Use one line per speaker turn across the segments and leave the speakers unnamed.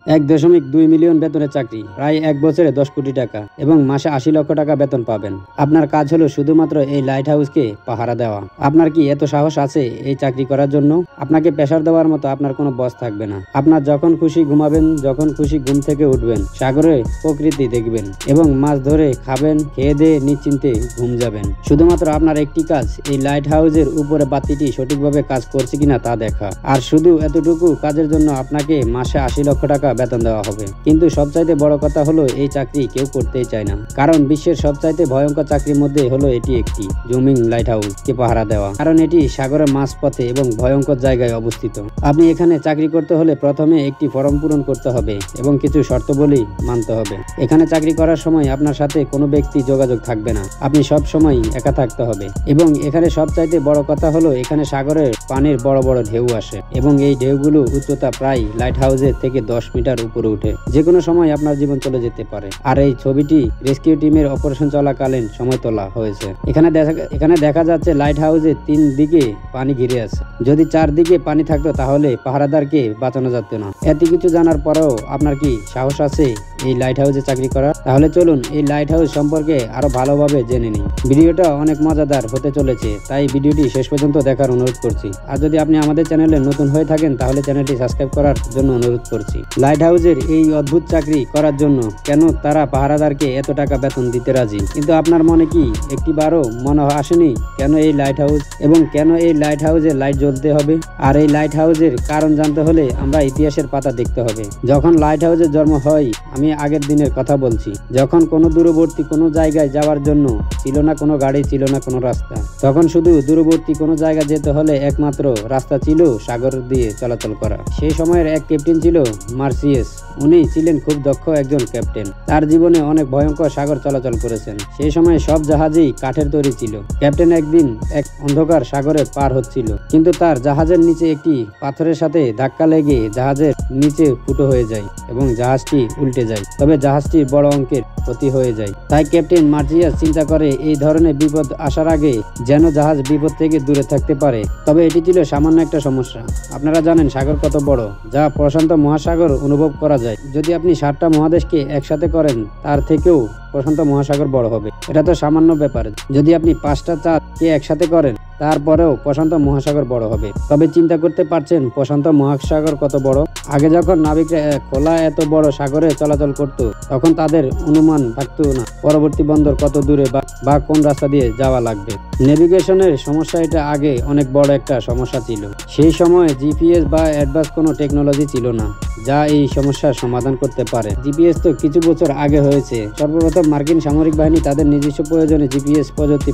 1.2 million বেতনের চাকরি, প্রায় 1 বছরে 10 কোটি টাকা এবং মাসে 80 লক্ষ টাকা বেতন পাবেন। আপনার কাজ হলো শুধুমাত্র এই লাইট হাউসকে পাহারা দেওয়া। আপনার কি এত সাহস আছে এই চাকরি করার জন্য? আপনাকে প্রেসার দেওয়ার মতো আপনার কোনো বস থাকবে না। আপনার যখন খুশি ঘুমাবেন, যখন খুশি ঘুম থেকে উঠবেন, সাগরে প্রকৃতি দেখবেন এবং মাছ ধরে খাবেন, খেয়ে দিয়ে নিশ্চিন্তে ঘুম যাবেন। শুধুমাত্র আপনার একটি কাজ, এই লাইট হাউসের উপরে বাতিটি সঠিকভাবে কাজ করছে কিনা তা দেখা। আর শুধু এতটুকু কাজের জন্য আপনাকে মাসে 80 লক্ষ টাকা বেতন দেওয়া হবে। কিন্তু সবচাইতে বড় কথা হলো এই চাকরি কেউ করতেই চায় না, কারণ বিশ্বের সবচাইতে ভয়ঙ্কর চাকরির মধ্যে হলো এটি একটি। জুমিং লাইট হাউস কে পাহারা দেওয়া, কারণ এটি সাগরের মাঝপথে এবং ভয়ঙ্কর জায়গায় অবস্থিত। আপনি এখানে চাকরি করতে হলে প্রথমে একটি ফর্ম পূরণ করতে হবে এবং কিছু শর্তাবলী মানতে হবে। এখানে চাকরি করার সময় আপনার সাথে কোনো ব্যক্তি যোগাযোগ থাকবে না, আপনি সব সময় একা থাকতে হবে। এবং এখানে সবচাইতে বড় কথা হলো এখানে সাগরের পানির বড় বড় ঢেউ আসে এবং এই ঢেউগুলো উচ্চতা প্রায় লাইট হাউসের থেকে 10 মিটার উপরে উঠে। যে কোনো সময় আপনার জীবন চলে যেতে পারে। আর এই ছবিটি রেস্কিউ টিমের অপারেশন চলাকালীন সময় তোলা হয়েছে। এখানে দেখা যাচ্ছে লাইট হাউসের 3 দিকে পানি ঘিরে আছে। যদি 4 দিকে পানি থাকতো তাহলে পাহারাদারকে বাঁচানো যেত না। এত কিছু জানার পরেও আপনার কি সাহস আছে এই লাইট হাউসে চাকরি করা? তাহলে চলুন এই লাইট হাউস সম্পর্কে আরো ভালোভাবে জেনে নিই। ভিডিওটা অনেক মজাদার হতে চলেছে, তাই ভিডিওটি শেষ পর্যন্ত দেখার অনুরোধ করছি। আর যদি আপনি আমাদের চ্যানেলে নতুন হয়ে থাকেন তাহলে চ্যানেলটি সাবস্ক্রাইব করার জন্য অনুরোধ করছি। লাইট হাউসের এই অদ্ভুত চাকরি করার জন্য কেন তারা পাহারাদারকে এত টাকা বেতন দিতে রাজি? কিন্তু আপনার মনে কি একটিবারও মনে আসেনি কেন এই লাইট হাউস এবং কেন এই লাইট হাউসে লাইট জ্বলতে হবে? আর এই লাইট হাউসের কারণ জানতে হলে আমরা ইতিহাসের পাতা দেখতে হবে। যখন লাইট হাউসের জন্ম হয়, আমি আগের দিনের কথা বলছি, যখন কোনো দূরবর্তী কোনো জায়গায় যাওয়ার জন্য ছিল না কোনো গাড়ি, ছিল না কোনো রাস্তা। তখন শুধু দূরবর্তী কোনো জায়গায় যেতে হলে একমাত্র রাস্তা ছিল সাগর দিয়ে চলাচল করা। সেই সময়ের এক ক্যাপ্টেন ছিল মার্সিয়াস। উনি ছিলেন খুব দক্ষ একজন ক্যাপ্টেন। তার জীবনে অনেক ভয়ঙ্কর সাগর চলাচল করেছেন। সেই সময় সব জাহাজই কাঠের তৈরি ছিল। ক্যাপ্টেন একদিন এক অন্ধকার সাগরে পার হচ্ছিল, কিন্তু তার জাহাজের নিচে একটি পাথরের সাথে ধাক্কা লেগে জাহাজের নিচে ফুটো হয়ে যায় এবং জাহাজটি উল্টে যায়। তবে জাহাজটি বড় অঙ্কের ক্ষতি হয়ে যায়। তাই ক্যাপ্টেন মার্সিয়াস চিন্তা করে এই ধরনের বিপদ আসার আগে যেন জাহাজ বিপদ থেকে দূরে থাকতে পারে। তবে এটি ছিল সামান্য একটা সমস্যা। আপনারা জানেন সাগর কত বড়, যা প্রশান্ত মহাসাগর অনুভব করা যায়। যদি আপনি 7টা মহাদেশকে একসাথে করেন, তার থেকেও প্রশান্ত মহাসাগর বড় হবে। এটা তো সামান্য ব্যাপার। যদি আপনি 5টা চাঁদকে একসাথে করেন, তারপরেও প্রশান্ত মহাসাগর বড় হবে। তবে চিন্তা করতে পারছেন প্রশান্ত মহাসাগর কত বড়? আগে যখন নাবিকরা খোলা এত বড় সাগরে চলাচল করত, তখন তাদের অনুমান থাকতো না পরবর্তী বন্দর কত দূরে বা কোন রাস্তা দিয়ে যাওয়া লাগবে। নেভিগেশনের সমস্যা এটা আগে অনেক বড় একটা সমস্যা ছিল। সেই সময় জিপিএস বা অ্যাডভান্স কোনো টেকনোলজি ছিল না যা এই সমস্যার সমাধান করতে পারে। জিপিএস তো কিছু বছর আগে হয়েছে। সর্বপ্রথম মার্কিন সামরিক বাহিনী তাদের নিজস্ব প্রয়োজনে জিপিএস প্রযুক্তি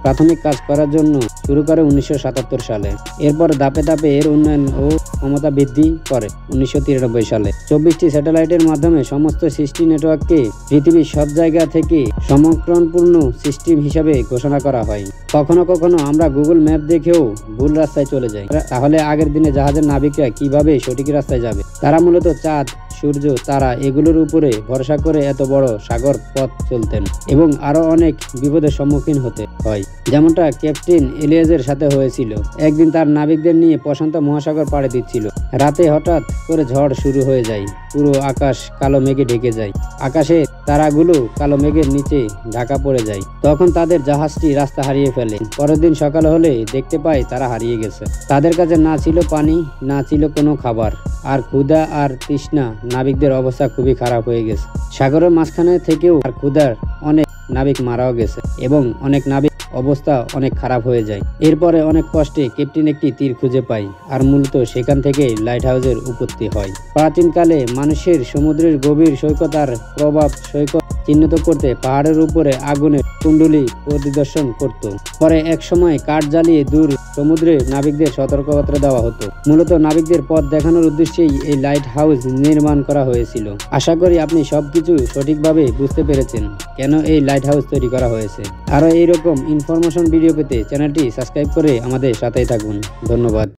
প্রাথমিক কাজ করার জন্য শুরু করে 1977 সালে। এরপর ধাপে ধাপে এর উন্নয়ন ও ক্ষমতা বৃদ্ধি করে 1993 সালে। 24টি স্যাটেলাইটের মাধ্যমে সমস্ত সৃষ্টি নেটওয়ার্ককে পৃথিবীর সব জায়গা থেকে সমগ্রপূর্ণ সিস্টেম হিসাবে ঘোষণা করা হয়। কখনো কখনো আমরা গুগল ম্যাপ দেখেও ভুল রাস্তায় চলে যাই। তাহলে আগের দিনে জাহাজের নাবিকরা কিভাবে সঠিক রাস্তায় যাবে? তারা মূলত চাঁদ, সূর্য, তারা এগুলোর উপরে ভরসা করে এত বড় সাগর পথ চলতেন এবং আরো অনেক বিপদের সম্মুখীন হতে হয়, যেমনটা ক্যাপ্টেন এলিয়াজের সাথে হয়েছিল। একদিন তার নাবিকদের নিয়ে প্রশান্ত মহাসাগর পাড়ি দিচ্ছিল। রাতে হঠাৎ করে ঝড় শুরু হয়ে যায়। পুরো আকাশ কালো মেঘে ঢেকে যায়। আকাশে তারাগুলো কালো মেঘের নিচে ঢাকা পড়ে যায়। তখন তাদের জাহাজটি রাস্তা হারিয়ে ফেলে। পরের দিন সকাল হলে দেখতে পায় তারা হারিয়ে গেছে। তাদের কাছে না ছিল পানি, না ছিল কোনো খাবার, আর ক্ষুধা আর তৃষ্ণা। নাবিকদের অবস্থা খুবই খারাপ হয়ে গেছে। সাগরের মাঝখানে থেকেও আর ক্ষুধার অনেক নাবিক মারাও গেছে এবং অনেক নাবিক অবস্থা অনেক খারাপ হয়ে যায়। এরপরে অনেক কষ্টে ক্যাপ্টেন একটি তীর খুঁজে পায়, আর মূলত সেখান থেকে লাইট হাউসের উৎপত্তি হয়। প্রাচীনকালে মানুষের সমুদ্রের গভীর সৈকত আর প্রভাব সৈকত চিহ্নিত করতে পাহাড়ের উপরে আগুনের কুণ্ডলী পরিদর্শন করত। পরে এক সময় কাঠ জ্বালিয়ে দূর সমুদ্রে নাবিকদের সতর্কবার্তা দেওয়া হতো। মূলত নাবিকদের পথ দেখানোর উদ্দেশ্যেই এই লাইট হাউস নির্মাণ করা হয়েছিল। আশা করি আপনি সবকিছু সঠিকভাবে বুঝতে পেরেছেন কেন এই লাইট হাউস তৈরি করা হয়েছে। আরো এইরকম ইনফরমেশন ভিডিও পেতে চ্যানেলটি সাবস্ক্রাইব করে আমাদের সাথেই থাকুন। ধন্যবাদ।